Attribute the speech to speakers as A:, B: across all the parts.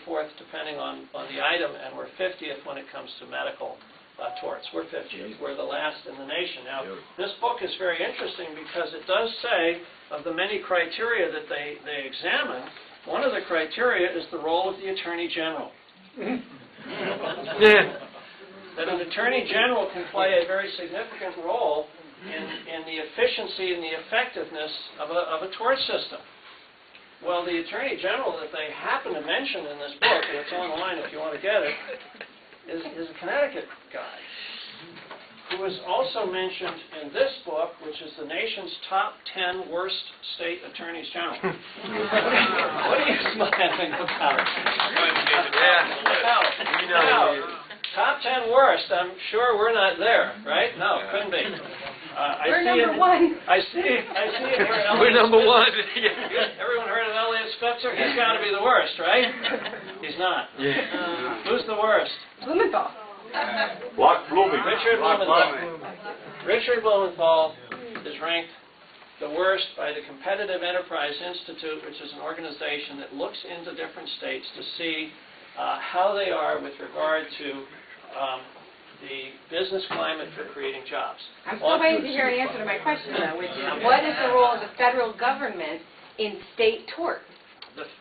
A: 24th, depending on the item, and we're 50th when it comes to medical torts. We're 50th. We're the last in the nation. Now, this book is very interesting because it does say, of the many criteria that they examine, one of the criteria is the role of the Attorney General. That an Attorney General can play a very significant role in the efficiency and the effectiveness of a tort system. Well, the Attorney General that they happen to mention in this book, and it's online if you want to get it, is a Connecticut guy who is also mentioned in this book, which is the nation's top 10 worst state attorneys general. What are you smiling about? Top 10 worst. I'm sure we're not there, right? No, couldn't be.
B: We're number one.
A: I see it here.
C: We're number one.
A: Everyone heard of Elliot Spitzer? He's got to be the worst, right? He's not. Who's the worst?
B: Blumenthal.
A: Richard Blumenthal. Richard Blumenthal is ranked the worst by the Competitive Enterprise Institute, which is an organization that looks into different states to see how they are with regard to the business climate for creating jobs.
B: I'm still waiting to hear an answer to my question, though, which is, what is the role of the federal government in state tort?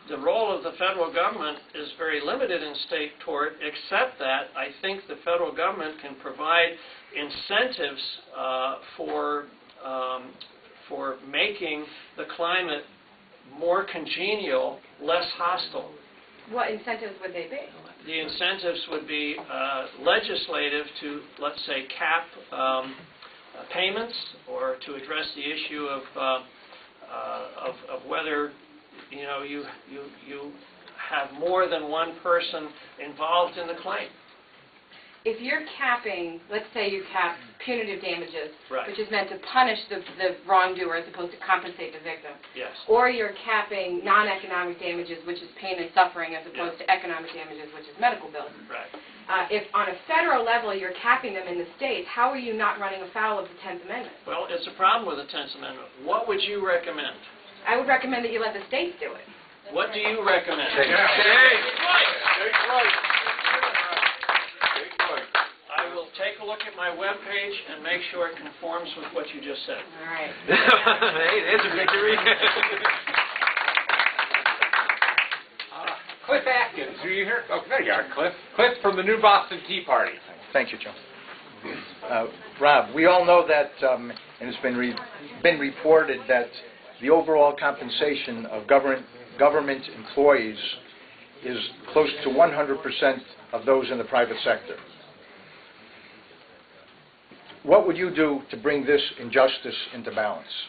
A: The role of the federal government is very limited in state tort, except that I think the federal government can provide incentives for making the climate more congenial, less hostile.
B: What incentives would they be?
A: The incentives would be legislative to, let's say, cap payments, or to address the issue of whether you have more than one person involved in the claim.
B: If you're capping, let's say you cap punitive damages,
A: right,
B: which is meant to punish the wrongdoer as opposed to compensate the victim.
A: Yes.
B: Or you're capping non-economic damages, which is pain and suffering, as opposed to economic damages, which is medical bills.
A: Right.
B: If on a federal level you're capping them in the states, how are you not running afoul of the 10th Amendment?
A: Well, it's a problem with the 10th Amendment. What would you recommend?
B: I would recommend that you let the states do it.
A: What do you recommend? I will take a look at my webpage and make sure it conforms with what you just said.
B: All right.
C: Hey, there's a victory.
D: Cliff Atkins, are you here? Oh, there you are, Cliff. Cliff from the New Boston Tea Party.
E: Thank you, Joe. Rob, we all know that, and it's been reported that the overall compensation of government employees is close to 100% of those in the private sector. What would you do to bring this injustice into balance?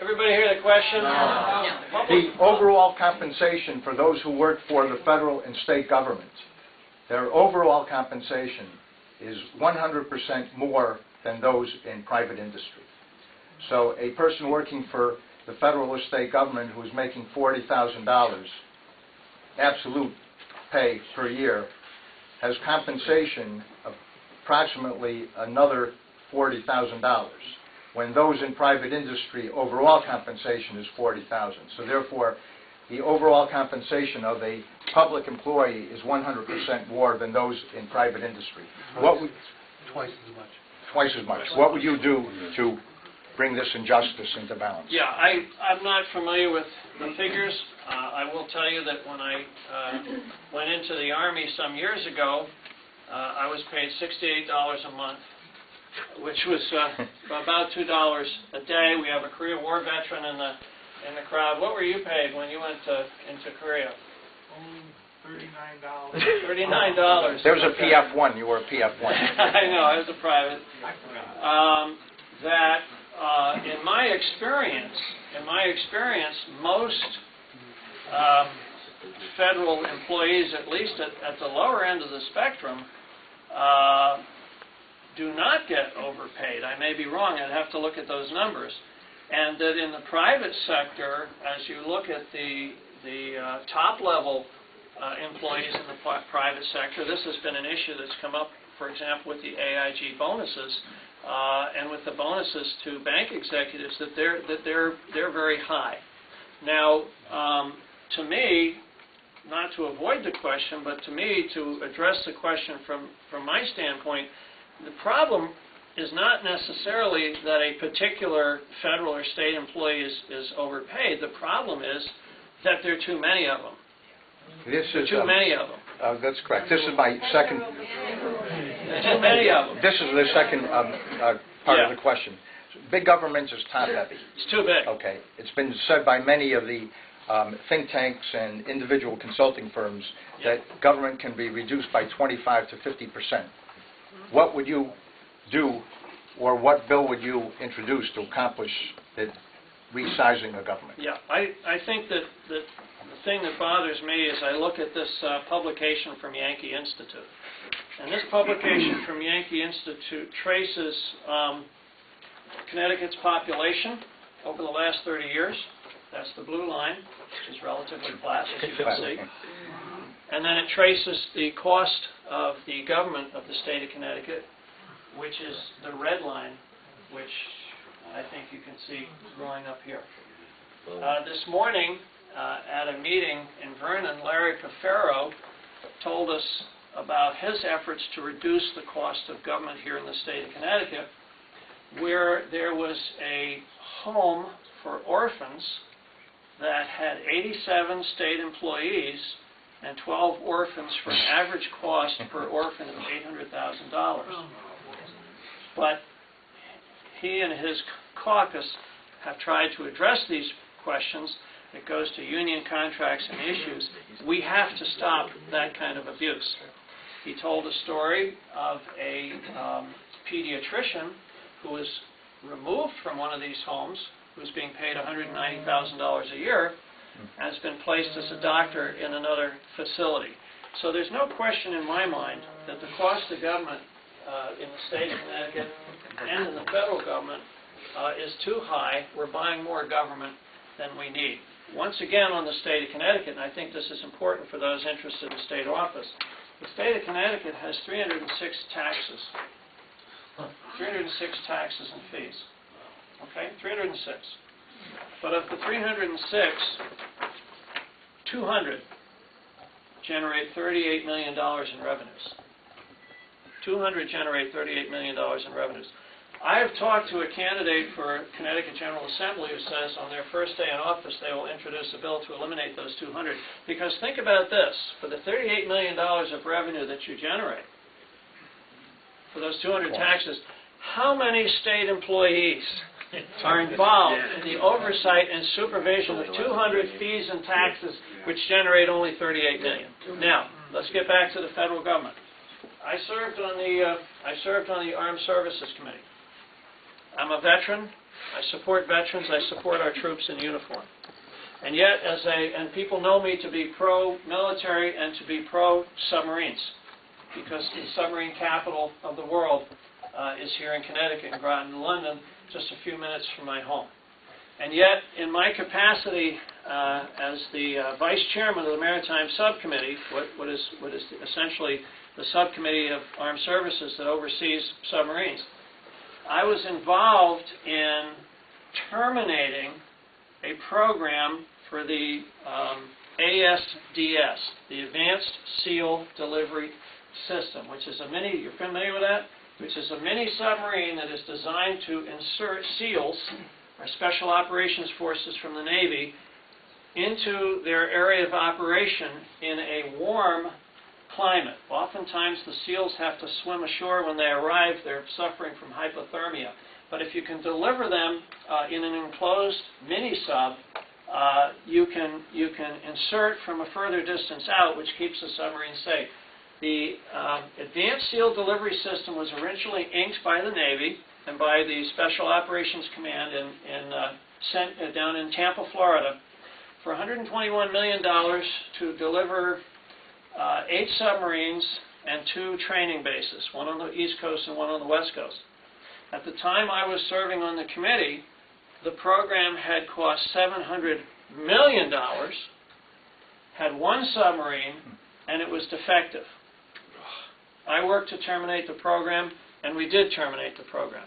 A: Everybody hear the question?
B: No.
E: The overall compensation for those who work for the federal and state government, their overall compensation is 100% more than those in private industry. So a person working for the federal or state government who is making $40,000 absolute pay per year has compensation of approximately another $40,000, when those in private industry overall compensation is $40,000. So therefore, the overall compensation of a public employee is 100% more than those in private industry.
F: Twice as much.
E: Twice as much. What would you do to bring this injustice into balance?
A: Yeah, I'm not familiar with the figures. I will tell you that when I went into the Army some years ago, I was paid $68 a month, which was about $2 a day. We have a Korea War veteran in the crowd. What were you paid when you went into Korea?
F: $39.
A: $39.
E: There was a PF-1. You were a PF-1.
A: I know. I was a private. In my experience, most federal employees, at least at the lower end of the spectrum, do not get overpaid. I may be wrong. I'd have to look at those numbers. And that in the private sector, as you look at the top-level employees in the private sector, this has been an issue that's come up, for example, with the AIG bonuses and with the bonuses to bank executives, that they're very high. Now, to me, not to avoid the question, but to me, to address the question from my standpoint, the problem is not necessarily that a particular federal or state employee is overpaid. The problem is that there are too many of them.
E: This is,
A: Too many of them.
E: that's correct. This is my second,
A: Too many of them.
E: this is the second part of the question. Big government is top-heavy.
A: It's too big.
E: Okay. It's been said by many of the think tanks and individual consulting firms that government can be reduced by 25 to 50%. What would you do, or what bill would you introduce to accomplish the resizing of government?
A: Yeah, I think that the thing that bothers me is I look at this publication from Yankee Institute. And this publication from Yankee Institute traces Connecticut's population over the last 30 years. That's the blue line, which is relatively flat, as you can see. And then it traces the cost of the government of the state of Connecticut, which is the red line, which I think you can see growing up here. This morning, at a meeting in Vernon, Larry Cafaro told us about his efforts to reduce the cost of government here in the state of Connecticut, where there was a home for orphans that had 87 state employees and 12 orphans for an average cost per orphan of $800,000. But he and his caucus have tried to address these questions. It goes to union contracts and issues. We have to stop that kind of abuse. He told a story of a pediatrician who was removed from one of these homes, who's being paid $190,000 a year, has been placed as a doctor in another facility. So there's no question in my mind that the cost of government in the state of Connecticut and in the federal government is too high. We're buying more government than we need. Once again, on the state of Connecticut, and I think this is important for those interested in state office, the state of Connecticut has 306 taxes. 306 taxes and fees. Okay? 306. But of the 306, 200 generate $38 million in revenues. 200 generate $38 million in revenues. I have talked to a candidate for Connecticut General Assembly who says on their first day in office they will introduce a bill to eliminate those 200. Because think about this, for the $38 million of revenue that you generate, for those 200 taxes, how many state employees are involved in the oversight and supervision of 200 fees and taxes which generate only $38 million? Now, let's get back to the federal government. I served on the Armed Services Committee. I'm a veteran. I support veterans. I support our troops in uniform. And yet, and people know me to be pro-military and to be pro-submarines, because the submarine capital of the world is here in Connecticut, in Groton, London, just a few minutes from my home. And yet, in my capacity as the vice chairman of the Maritime Subcommittee, what is essentially the subcommittee of armed services that oversees submarines, I was involved in terminating a program for the ASDS, the Advanced Seal Delivery System, which is a mini, you're familiar with that? Which is a mini submarine that is designed to insert SEALs, or Special Operations Forces from the Navy, into their area of operation in a warm climate. Oftentimes the SEALs have to swim ashore when they arrive. They're suffering from hypothermia. But if you can deliver them in an enclosed mini-sub, you can insert from a further distance out, which keeps the submarine safe. The Advanced SEAL Delivery System was originally inked by the Navy and by the Special Operations Command down in Tampa, Florida, for $121 million to deliver 8 submarines and 2 training bases, one on the East Coast and one on the West Coast. At the time I was serving on the committee, the program had cost $700 million, had 1 submarine, and it was defective. I worked to terminate the program, and we did terminate the program.